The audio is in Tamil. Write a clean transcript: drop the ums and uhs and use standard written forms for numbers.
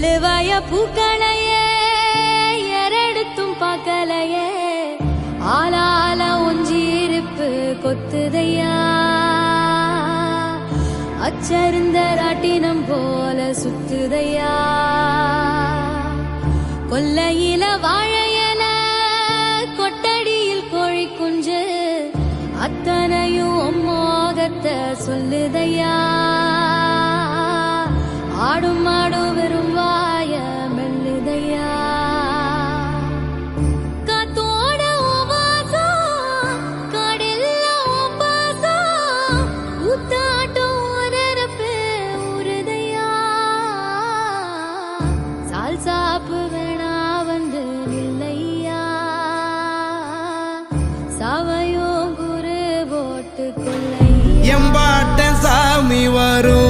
முள்ளுவாய பூக்களையே எரெடுத்தும் பார்க்கலையே ஆளால ஒஞ்சிருப்பு கொத்துதையா அச்சருந்த ராட்டினம் போல சுத்துதையா கொல்லையில வாழையல கொட்டடியில் கோழி குஞ்சு அத்தனையும் மோகத்தை சொல்லுதையா ஆடும் மாடும் வெறும் வாய மெல்லுதையா காத்தோட வாசம் காடெல்லாம் பாசம் ஊத்தாட்டம் நெருப்பு உருதையா சால் சாப்பு வேணா வந்து நில்லையா சாவையோ குரு போட்டு கொள்ளையா எம்பாட்ட சாமி வரும்